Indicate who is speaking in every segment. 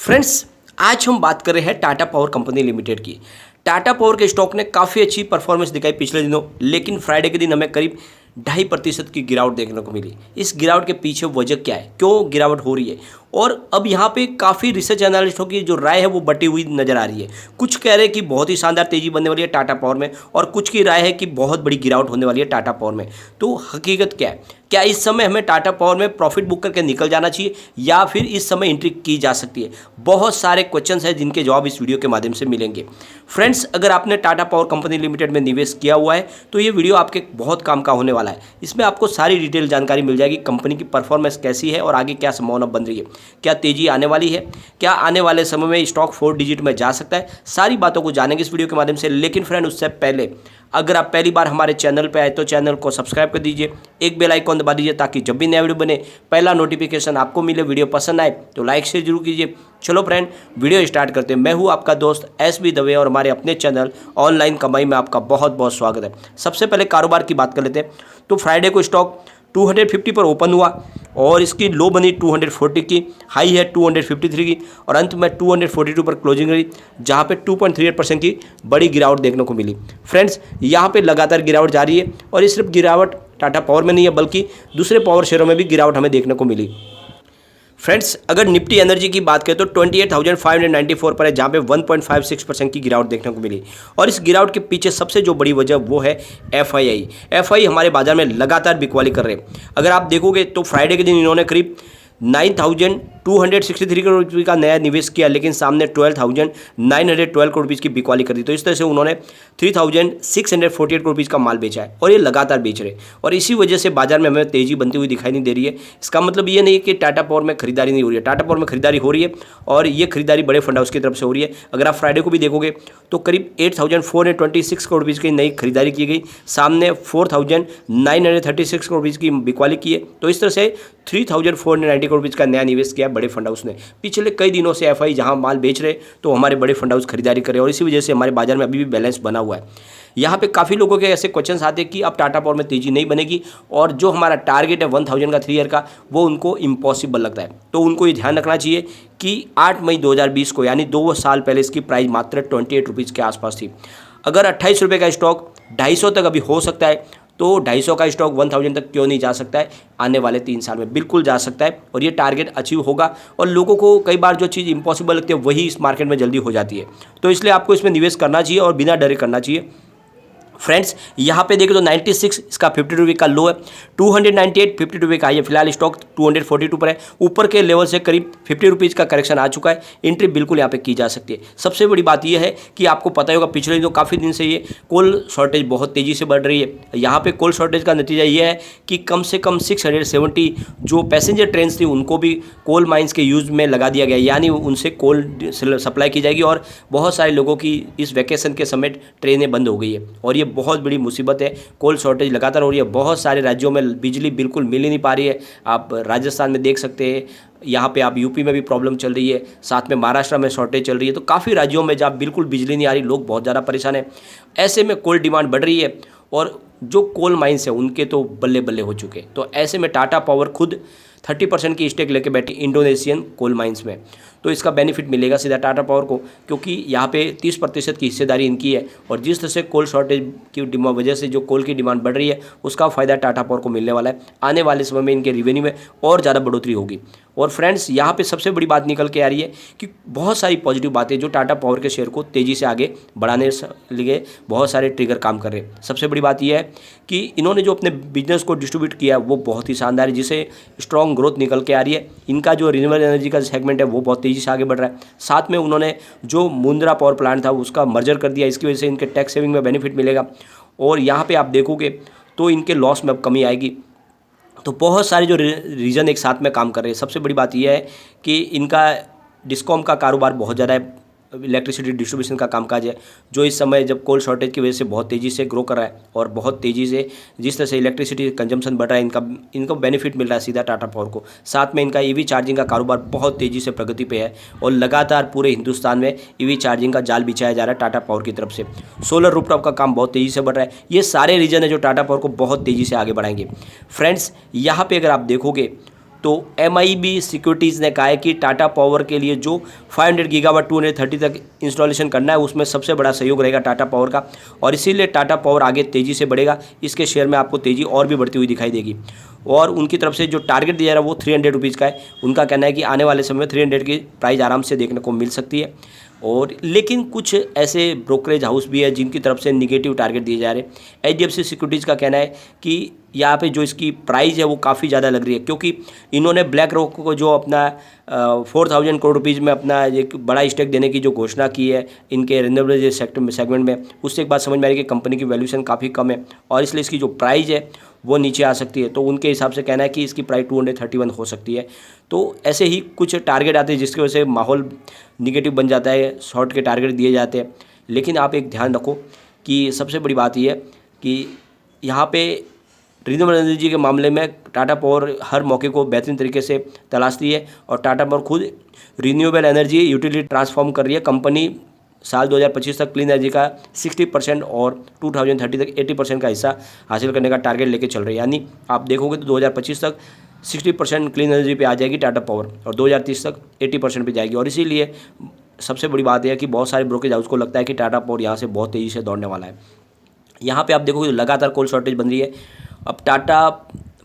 Speaker 1: Friends, आज हम बात कर रहे हैं टाटा पावर कंपनी लिमिटेड की। टाटा पावर के स्टॉक ने काफ़ी अच्छी परफॉर्मेंस दिखाई पिछले दिनों, लेकिन फ्राइडे के दिन हमें करीब 2.5% की गिरावट देखने को मिली। इस गिरावट के पीछे वजह क्या है, क्यों गिरावट हो रही है? और अब यहाँ पे काफ़ी रिसर्च एनालिस्टों की जो राय है वो बटी हुई नजर आ रही है। कुछ कह रहे हैं कि बहुत ही शानदार तेजी बनने वाली है टाटा पावर में, और कुछ की राय है कि बहुत बड़ी गिरावट होने वाली है टाटा पावर में। तो हकीकत क्या है? क्या इस समय हमें टाटा पावर में प्रॉफिट बुक करके निकल जाना चाहिए, या फिर इस समय एंट्री की जा सकती है? बहुत सारे क्वेश्चंस हैं जिनके जवाब इस वीडियो के माध्यम से मिलेंगे। फ्रेंड्स, अगर आपने टाटा पावर कंपनी लिमिटेड में निवेश किया हुआ है तो ये वीडियो आपके बहुत काम का होने वाला है। इसमें आपको सारी डिटेल जानकारी मिल जाएगी, कंपनी की परफॉर्मेंस कैसी है और आगे क्या संभावना बन रही है, क्या तेजी आने वाली है, क्या आने वाले समय में स्टॉक 4 डिजिट में जा सकता है। सारी बातों को जानेंगे इस वीडियो के माध्यम से। लेकिन फ्रेंड, उससे पहले अगर आप पहली बार हमारे चैनल पर आए तो चैनल को सब्सक्राइब कर दीजिए, एक बेल आइकॉन दबा दीजिए ताकि जब भी नया वीडियो बने पहला नोटिफिकेशन आपको मिले। वीडियो पसंद आए तो लाइक शेयर जरूर कीजिए। चलो फ्रेंड, वीडियो स्टार्ट करते हैं। मैं हूं आपका दोस्त एसबी दवे और हमारे अपने चैनल ऑनलाइन कमाई में आपका बहुत बहुत स्वागत है। सबसे पहले कारोबार की बात कर लेते हैं। तो फ्राइडे को स्टॉक 250 पर ओपन हुआ और इसकी लो बनी 240 की, हाई है 253 की, और अंत में 242 पर क्लोजिंग रही, जहां पे 2.38% की बड़ी गिरावट देखने को मिली। फ्रेंड्स, यहां पे लगातार गिरावट जारी है, और ये सिर्फ गिरावट टाटा पावर में नहीं है बल्कि दूसरे पावर शेयरों में भी गिरावट हमें देखने को मिली। फ्रेंड्स, अगर निफ्टी एनर्जी की बात करें तो 28,594 पर है, जहाँ पे 1.56% की गिरावट देखने को मिली। और इस गिरावट के पीछे सबसे जो बड़ी वजह वो है एफआई हमारे बाजार में लगातार बिकवाली कर रहे हैं। अगर आप देखोगे तो फ्राइडे के दिन इन्होंने करीब 9,263 करोड़ रुपये का नया निवेश किया, लेकिन सामने 12,912 करोड़ रुपये की बिकवाली कर दी। तो इस तरह से उन्होंने 3,648 करोड़ रुपये का माल बेचा है, और ये लगातार बेच रहे हैं, और इसी वजह से बाजार में हमें तेजी बनती हुई दिखाई नहीं दे रही है। इसका मतलब ये नहीं कि टाटा पावर में खरीदारी नहीं हो रही है, टाटा पावर में खरीदारी हो रही है, और ये खरीदारी बड़े फंड हाउस की तरफ से हो रही है। अगर आप फ्राइडे को भी देखोगे तो करीब 8,426 करोड़ रुपये की नई खरीदारी की गई, सामने 4,936 करोड़ रुपये की बिकवाली की है। तो इस तरह से 3,490 करोड़ रुपये का नया निवेश किया बड़े फंड हाउस ने। पिछले कई दिनों से एफआई जहां माल बेच रहे तो हमारे बड़े फंड हाउस खरीदारी कर रहे हैं, और इसी वजह से हमारे बाजार में अभी भी बैलेंस बना हुआ है। यहाँ पे काफ़ी लोगों के ऐसे क्वेश्चंस आते हैं कि अब टाटा पावर में तेजी नहीं बनेगी, और जो हमारा टारगेट है 1,000 का 3 ईयर का, वो उनको इम्पॉसिबल लगता है। तो उनको ये ध्यान रखना चाहिए कि 8 मई 2020 को, यानी 2 साल पहले, इसकी प्राइस मात्र 28 रुपीज़ के आसपास थी। अगर 28 रुपये का स्टॉक 250 तक अभी हो सकता है, तो 250 का स्टॉक 1,000 तक क्यों नहीं जा सकता है? आने वाले 3 साल में बिल्कुल जा सकता है, और ये टारगेट अचीव होगा। और लोगों को कई बार जो चीज़ इम्पॉसिबल लगती है वही इस मार्केट में जल्दी हो जाती है। तो इसलिए आपको इसमें निवेश करना चाहिए और बिना डरे करना चाहिए। फ्रेंड्स, यहाँ पे देखें तो 96 इसका 50 रुपये का लो है, 298 50 रुपये का है। फिलहाल स्टॉक 242 पर है, ऊपर के लेवल से करीब 50 रुपीज़ का करेक्शन आ चुका है। एंट्री बिल्कुल यहाँ पे की जा सकती है। सबसे बड़ी बात यह है कि आपको पता ही होगा पिछले दिनों काफ़ी दिन से ये कोल शॉर्टेज बहुत तेज़ी से बढ़ रही है। यहाँ पे कोल शॉर्टेज का नतीजा ये है कि कम से कम 670 जो पैसेंजर ट्रेन थी उनको भी कोल माइंस के यूज़ में लगा दिया गया, यानी उनसे कोल सप्लाई की जाएगी, और बहुत सारे लोगों की इस वैकेशन के समय ट्रेनें बंद हो गई है, और ये बहुत बड़ी मुसीबत है। कोल शॉर्टेज लगातार हो रही है, बहुत सारे राज्यों में बिजली बिल्कुल मिल ही नहीं पा रही है। आप राजस्थान में देख सकते हैं, यहाँ पे आप यूपी में भी प्रॉब्लम चल रही है, साथ में महाराष्ट्र में शॉर्टेज चल रही है। तो काफ़ी राज्यों में जहाँ बिल्कुल बिजली नहीं आ रही, लोग बहुत ज़्यादा परेशान हैं। ऐसे में कोल डिमांड बढ़ रही है, और जो कोल माइंस है उनके तो बल्ले बल्ले हो चुके हैं। तो ऐसे में टाटा पावर खुद 30% की स्टेक लेके बैठी इंडोनेशियन कोल माइंस में, तो इसका बेनिफिट मिलेगा सीधा टाटा पावर को, क्योंकि यहाँ पे 30% की हिस्सेदारी इनकी है। और जिस तरह से कोल शॉर्टेज की वजह से जो कोल की डिमांड बढ़ रही है उसका फ़ायदा टाटा पावर को मिलने वाला है। आने वाले समय में इनके रिवेन्यू में और ज़्यादा बढ़ोतरी होगी। और फ्रेंड्स, यहाँ पे सबसे बड़ी बात निकल के आ रही है कि बहुत सारी पॉजिटिव बातें जो टाटा पावर के शेयर को तेज़ी से आगे बढ़ाने लिए बहुत सारे ट्रिगर काम कर रहे हैं। सबसे बड़ी बात यह है कि इन्होंने जो अपने बिजनेस को डिस्ट्रीब्यूट किया वो बहुत ही शानदार है, जिसे स्ट्रॉन्ग ग्रोथ निकल के आ रही है। इनका जो रिन्यूएबल एनर्जी का सेगमेंट है वो बहुत तेज़ी से आगे बढ़ रहा है। साथ में उन्होंने जो मुंद्रा पावर प्लांट था उसका मर्जर कर दिया, इसकी वजह से इनके टैक्स सेविंग में बेनिफिट मिलेगा। और यहाँ पे आप देखोगे तो इनके लॉस में अब कमी आएगी। तो बहुत सारे जो रीजन एक साथ में काम कर रहे हैं। सबसे बड़ी बात यह है कि इनका डिस्कॉम का कारोबार बहुत ज़्यादा है, इलेक्ट्रिसिटी डिस्ट्रीब्यूशन का कामकाज है, जो इस समय जब कोल शॉर्टेज की वजह से बहुत तेज़ी से ग्रो कर रहा है, और बहुत तेज़ी से जिस तरह से इलेक्ट्रिसिटी कंजम्पशन बढ़ रहा है, इनको बेनिफिट मिल रहा है सीधा टाटा पावर को। साथ में इनका ईवी चार्जिंग का कारोबार बहुत तेज़ी से प्रगति पे है, और लगातार पूरे हिंदुस्तान में ईवी चार्जिंग का जाल बिछाया जा रहा है टाटा पावर की तरफ से। सोलर रूफटॉप का काम बहुत तेज़ी से बढ़ रहा है। ये सारे रीजन है जो टाटा पावर को बहुत तेज़ी से आगे बढ़ाएंगे। फ्रेंड्स, यहाँ पर अगर आप देखोगे तो MIB सिक्योरिटीज़ ने कहा है कि टाटा पावर के लिए जो 500 गीगावाट 230 तक इंस्टॉलेशन करना है उसमें सबसे बड़ा सहयोग रहेगा टाटा पावर का, और इसीलिए टाटा पावर आगे तेज़ी से बढ़ेगा। इसके शेयर में आपको तेज़ी और भी बढ़ती हुई दिखाई देगी। और उनकी तरफ से जो टारगेट दिया जा रहा है वो 300 रुपीज़ का है। उनका कहना है कि आने वाले समय में 300 की प्राइस आराम से देखने को मिल सकती है। और लेकिन कुछ ऐसे ब्रोकरेज हाउस भी है जिनकी तरफ से निगेटिव टारगेट दिए जा रहे हैं। HDFC सिक्योरिटीज़ का कहना है कि यहाँ पे जो इसकी प्राइस है वो काफ़ी ज़्यादा लग रही है, क्योंकि इन्होंने ब्लैक रॉक को जो अपना 4000 करोड़ रुपीज़ में अपना एक बड़ा स्टेक देने की जो घोषणा की है इनके रिन्यूएबल सेगमेंट में, उससे एक बात समझ में आ रही है कि कंपनी की वैल्यूएशन काफ़ी कम है और इसलिए इसकी जो प्राइस है वो नीचे आ सकती है। तो उनके हिसाब से कहना है कि इसकी प्राइस 231 हो सकती है। तो ऐसे ही कुछ टारगेट आते हैं जिसकी वजह से माहौल निगेटिव बन जाता है, शॉर्ट के टारगेट दिए जाते हैं। लेकिन आप एक ध्यान रखो कि सबसे बड़ी बात यह है कि यहाँ पे रिन्यूएबल एनर्जी के मामले में टाटा पावर हर मौके को बेहतरीन तरीके से तलाशती है और टाटा पावर खुद रिन्यूएबल एनर्जी यूटिलिटी ट्रांसफॉर्म कर रही है। कंपनी साल 2025 तक क्लीन एनर्जी का 60% और 2030 तक 80% का हिस्सा हासिल करने का टारगेट लेके चल रही है। यानी आप देखोगे तो 2025 तक 60% क्लीन एनर्जी पे आ जाएगी टाटा पावर और 2030 तक 80% पे जाएगी। और इसीलिए सबसे बड़ी बात यह है कि बहुत सारे ब्रोकरेज हाउस को लगता है कि टाटा पावर यहाँ से बहुत तेज़ी से दौड़ने वाला है। यहाँ पे आप देखोगे तो लगातार कोल शॉर्टेज बन रही है। अब टाटा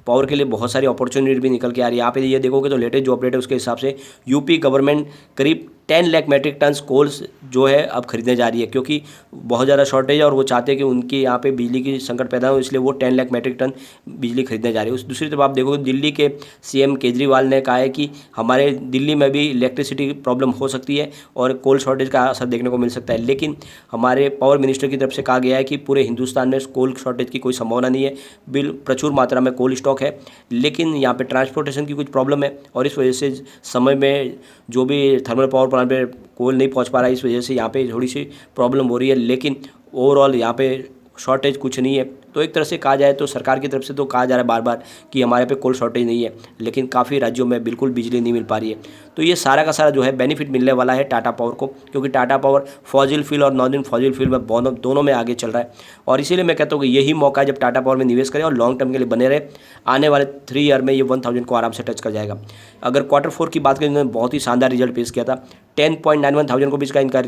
Speaker 1: पावर के लिए बहुत सारी अपॉर्चुनिटी भी निकल के आ रही है। यहाँ पे ये देखोगे तो लेटेस्ट जो अपडेट है उसके हिसाब से यूपी गवर्नमेंट करीब 10 लाख मेट्रिक टन कोल्स जो है अब खरीदने जा रही है, क्योंकि बहुत ज़्यादा शॉर्टेज है और वो चाहते हैं कि उनके यहाँ पे बिजली की संकट पैदा हो, इसलिए वो 10 लाख मेट्रिक टन बिजली खरीदने जा रही है। उस दूसरी तरफ आप देखोगे दिल्ली के CM केजरीवाल ने कहा है कि हमारे दिल्ली में भी इलेक्ट्रिसिटी की प्रॉब्लम हो सकती है और कोल शॉर्टेज का असर देखने को मिल सकता है। लेकिन हमारे पावर मिनिस्टर की तरफ से कहा गया है कि पूरे हिंदुस्तान में कोल शॉर्टेज की कोई संभावना नहीं है, प्रचुर मात्रा में कोल स्टॉक है। लेकिन यहाँ पे ट्रांसपोर्टेशन की कुछ प्रॉब्लम है और इस वजह से समय में जो भी थर्मल पावर प्लांट पे कोल नहीं पहुँच पा रहा है, इस वजह से यहाँ पे थोड़ी सी प्रॉब्लम हो रही है। लेकिन ओवरऑल यहाँ पे शॉर्टेज कुछ नहीं है। तो एक तरह से कहा जाए तो सरकार की तरफ से तो कहा जा रहा है बार बार कि हमारे पे कोल शॉर्टेज नहीं है, लेकिन काफ़ी राज्यों में बिल्कुल बिजली नहीं मिल पा रही है। तो ये सारा का सारा जो है बेनिफिट मिलने वाला है टाटा पावर को, क्योंकि टाटा पावर फॉजिल फ्यूल और नॉन फॉजिल फ्यूल में दोनों में आगे चल रहा है। और इसीलिए मैं कहता हूँ कि यही मौका है जब टाटा पावर में निवेश करें और लॉन्ग टर्म के लिए बने रहे। आने वाले 3 ईयर में ये 1000 को आराम से टच कर जाएगा। अगर Q4 की बात करें, इन्होंने बहुत ही शानदार रिजल्ट पेश किया था। 10.91 थाउजेंड रुपीज़ का इनका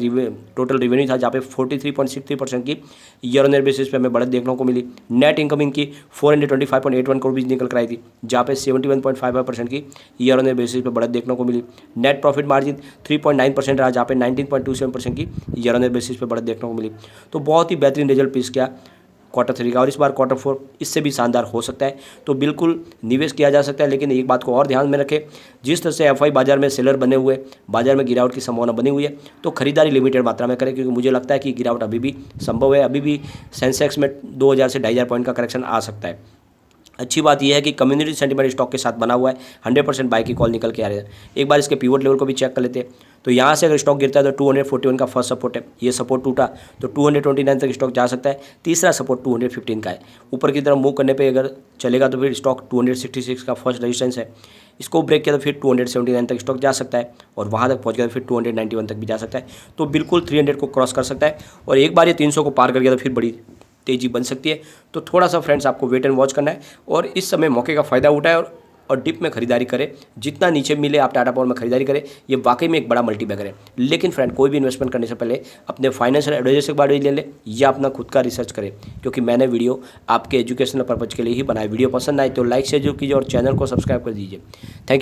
Speaker 1: टोटल रेवेन्यू था, जहाँ पे 43.63% की ईयर ऑन ईयर बेसिस पे हमें बढ़त देखने को मिली। नेट इनकम इनकी 425.81 करोड़ रुपीज़ निकल कर आई थी, जहाँ पे 71.55% की ईयर ऑन ईयर बेसिस पे बढ़त देखने को मिली। नेट प्रॉफिट मार्जिन 3.9% रहा, जहाँ पे 19.27% की ईयर ऑन ईयर बेसिस पे बढ़त देखने को मिली। तो बहुत ही बेहतरीन रिजल्ट पेश किया Q3 का, और इस बार Q4 इससे भी शानदार हो सकता है। तो बिल्कुल निवेश किया जा सकता है, लेकिन एक बात को और ध्यान में रखें, जिस तरह से FI बाजार में सेलर बने हुए, बाजार में गिरावट की संभावना बनी हुई है, तो खरीदारी लिमिटेड मात्रा में करें, क्योंकि मुझे लगता है कि गिरावट अभी भी संभव है। अभी भी सेंसेक्स में 2000 से 2500 पॉइंट का करेक्शन आ सकता है। अच्छी बात यह है कि कम्युनिटी सेंटीमेंट स्टॉक के साथ बना हुआ है, 100% बाई की कॉल निकल के आ रहे हैं। एक बार इसके पिवट लेवल को भी चेक कर लेते हैं। तो यहाँ से अगर स्टॉक गिरता है तो 241 का फर्स्ट सपोर्ट है, ये सपोर्ट टूटा तो 229 तक स्टॉक जा सकता है। तीसरा सपोर्ट 215 का है। ऊपर की तरफ मूव करने पे अगर चलेगा तो फिर स्टॉक 266 का फर्स्ट रेजिस्टेंस है, इसको ब्रेक किया तो फिर 279 तक स्टॉक जा सकता है और वहाँ तक पहुँच गया तो फिर 291 तक भी जा सकता है। तो बिल्कुल 300 को क्रॉस कर सकता है और एक बार ये 300 को पार कर गया तो फिर बड़ी तेज़ी बन सकती है। तो थोड़ा सा फ्रेंड्स आपको वेट एंड वॉच करना है और इस समय मौके का फ़ायदा उठाए और डिप में खरीदारी करें। जितना नीचे मिले आप टाटा पावर में खरीदारी करें, ये वाकई में एक बड़ा मल्टीबैगर है। लेकिन फ्रेंड, कोई भी इन्वेस्टमेंट करने से पहले अपने फाइनेंशियल एडवाइजर से बारे ले लें या अपना खुद का रिसर्च करें, क्योंकि मैंने वीडियो आपके एजुकेशनल पर्पज़ के लिए ही बनाया। वीडियो पसंद आए तो लाइक शेयर कीजिए और चैनल को सब्सक्राइब कर दीजिए। Thank you.